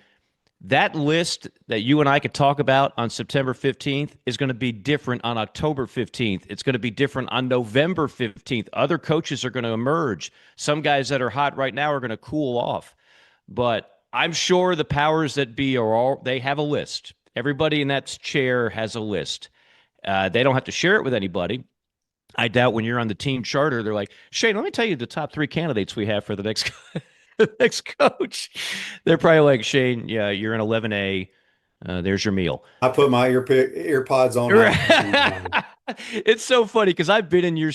That list that you and I could talk about on September 15th is going to be different on October 15th. It's going to be different on November 15th. Other coaches are going to emerge. Some guys that are hot right now are going to cool off. But I'm sure the powers that be they have a list. Everybody in that chair has a list. They don't have to share it with anybody. I doubt when you're on the team charter, they're like, Shane, let me tell you the top three candidates we have for the next the next coach. They're probably like, Shane, yeah, you're an 11A. There's your meal. I put my earpods on. It's so funny because I've been in your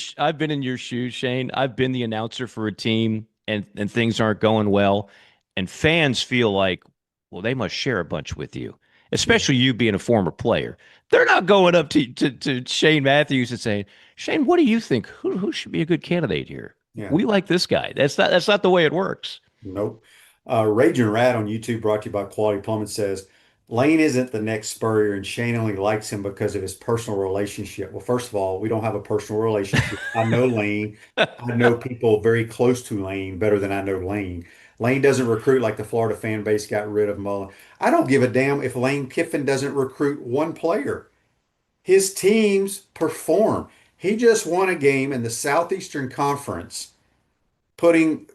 shoes, Shane. I've been the announcer for a team, and things aren't going well, and fans feel like, well, they must share a bunch with you, especially you being a former player. They're not going up to Shane Matthews and saying, Shane, what do you think? Who should be a good candidate here? Yeah. We like this guy. That's not the way it works. Nope. Raging Rat on YouTube, brought to you by Quality Plumbing, says Lane isn't the next Spurrier, and Shane only likes him because of his personal relationship. Well, first of all, we don't have a personal relationship. I know Lane. I know people very close to Lane better than I know Lane. Lane doesn't recruit like the Florida fan base got rid of Mullen. I don't give a damn if Lane Kiffin doesn't recruit one player. His teams perform. He just won a game in the Southeastern Conference, putting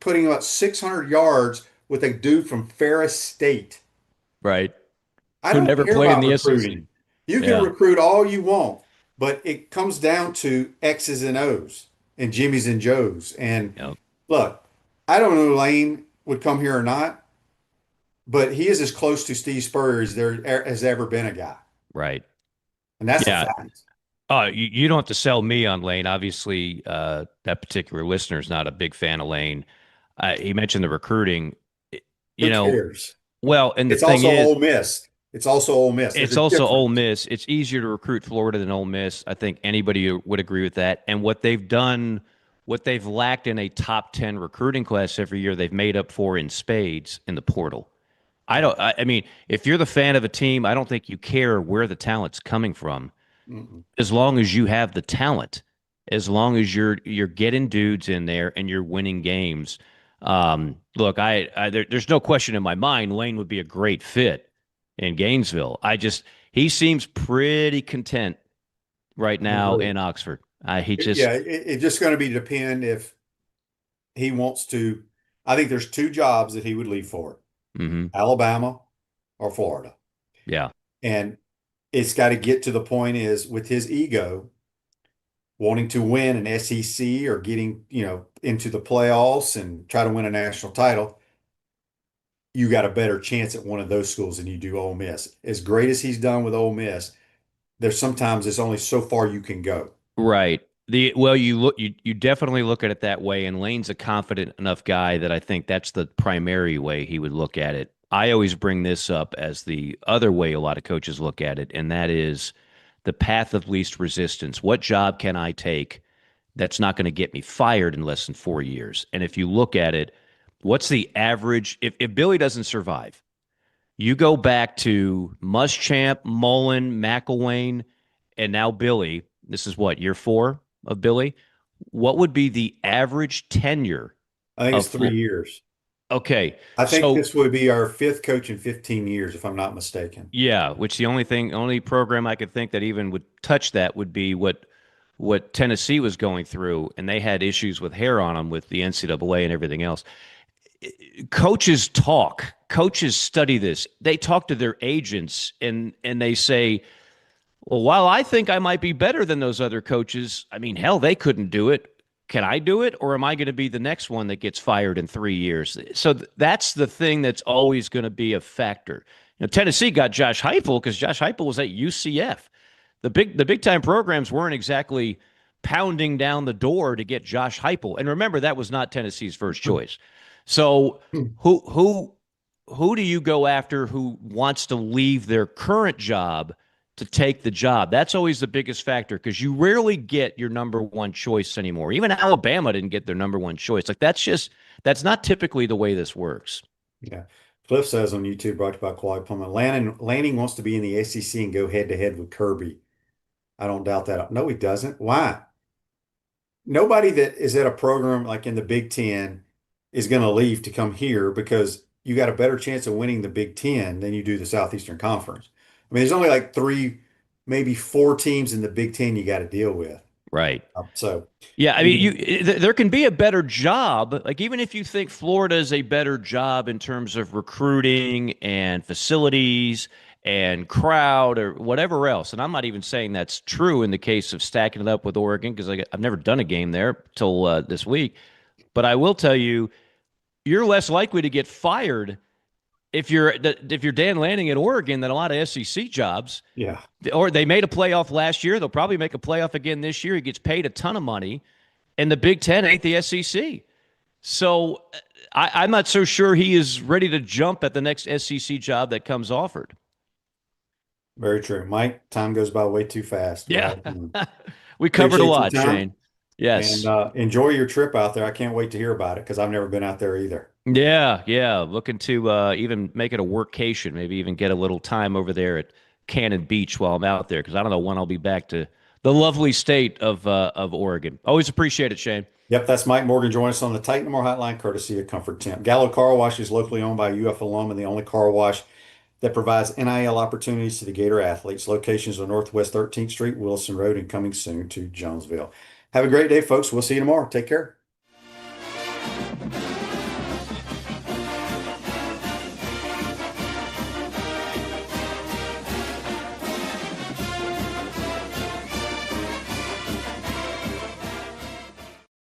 about 600 yards with a dude from Ferris State. Right. I Who don't never care played in about the SEC. recruiting. You can Yeah. recruit all you want, but it comes down to X's and O's and Jimmy's and Joe's. And Yep. look, I don't know if Lane would come here or not, but he is as close to Steve Spurrier as there has ever been a guy. Right. And that's Yeah. a fact. You don't have to sell me on Lane. Obviously, that particular listener is not a big fan of Lane. He mentioned the recruiting. Who cares? Well, and the It's thing also is, Ole Miss. It's also Ole Miss. There's it's a also Ole difference. Miss. It's easier to recruit Florida than Ole Miss. I think anybody would agree with that. And what they've done, what they've lacked in a top 10 recruiting class every year, they've made up for in spades in the portal. I mean, if you're the fan of a team, I don't think you care where the talent's coming from, as long as you have the talent, as long as you're getting dudes in there and you're winning games. Look, there's no question in my mind Lane would be a great fit in Gainesville. He seems pretty content right now in Oxford. It's just going to be depend if he wants to. I think there's two jobs that he would leave for. Alabama or Florida. Yeah. And it's got to get to the point is with his ego wanting to win an SEC or getting, into the playoffs and try to win a national title, you got a better chance at one of those schools than you do Ole Miss. As great as he's done with Ole Miss, there's sometimes it's only so far you can go. Right. You definitely look at it that way, and Lane's a confident enough guy that I think that's the primary way he would look at it. I always bring this up as the other way a lot of coaches look at it, and that is the path of least resistance. What job can I take that's not going to get me fired in less than 4 years? And if you look at it, what's the average? If Billy doesn't survive, you go back to Muschamp, Mullen, McElwain, and now Billy. This is what, year 4 of Billy? What would be the average tenure? I think it's 3 years. Okay. I think this would be our 5th coach in 15 years, if I'm not mistaken. Yeah, which the only program I could think that even would touch that would be what Tennessee was going through, and they had issues with hair on them with the NCAA and everything else. Coaches study this. They talk to their agents, and they say, well, while I think I might be better than those other coaches, I mean, hell, they couldn't do it. Can I do it, or am I going to be the next one that gets fired in 3 years? So that's the thing that's always going to be a factor. Tennessee got Josh Heupel because Josh Heupel was at UCF. The big time programs weren't exactly pounding down the door to get Josh Heupel. And remember, that was not Tennessee's first choice. So who do you go after who wants to leave their current job to take the job? That's always the biggest factor, because you rarely get your number one choice anymore. Even Alabama didn't get their number one choice. That's not typically the way this works. Yeah. Cliff says on YouTube, brought to you by Quality Plumbing, Lanning wants to be in the SEC and go head to head with Kirby. I don't doubt that. No, he doesn't. Why? Nobody that is at a program like in the Big Ten is going to leave to come here, because you got a better chance of winning the Big Ten than you do the Southeastern Conference. I mean, there's only like 3, maybe 4 teams in the Big Ten you got to deal with. Right. Yeah, I mean, there can be a better job. Like, even if you think Florida is a better job in terms of recruiting and facilities and crowd or whatever else, and I'm not even saying that's true in the case of stacking it up with Oregon, because I've never done a game there till this week. But I will tell you, you're less likely to get fired if you're Dan Lanning at Oregon than a lot of SEC jobs. Yeah. Or they made a playoff last year. They'll probably make a playoff again this year. He gets paid a ton of money, and the Big Ten ain't the SEC. So I'm not so sure he is ready to jump at the next SEC job that comes offered. Very true. Mike, time goes by way too fast. Yeah. We covered a lot, Shane. Yes. And enjoy your trip out there. I can't wait to hear about it, because I've never been out there either. Yeah. Looking to even make it a workcation, maybe even get a little time over there at Cannon Beach while I'm out there, because I don't know when I'll be back to the lovely state of Oregon. Always appreciate it, Shane. Yep, that's Mike Morgan. Join us on the Titan More Hotline, courtesy of Comfort Temp. Gallo Car Wash is locally owned by a UF alum and the only car wash that provides NIL opportunities to the Gator athletes. Locations on Northwest 13th Street, Wilson Road, and coming soon to Jonesville. Have a great day, folks. We'll see you tomorrow. Take care.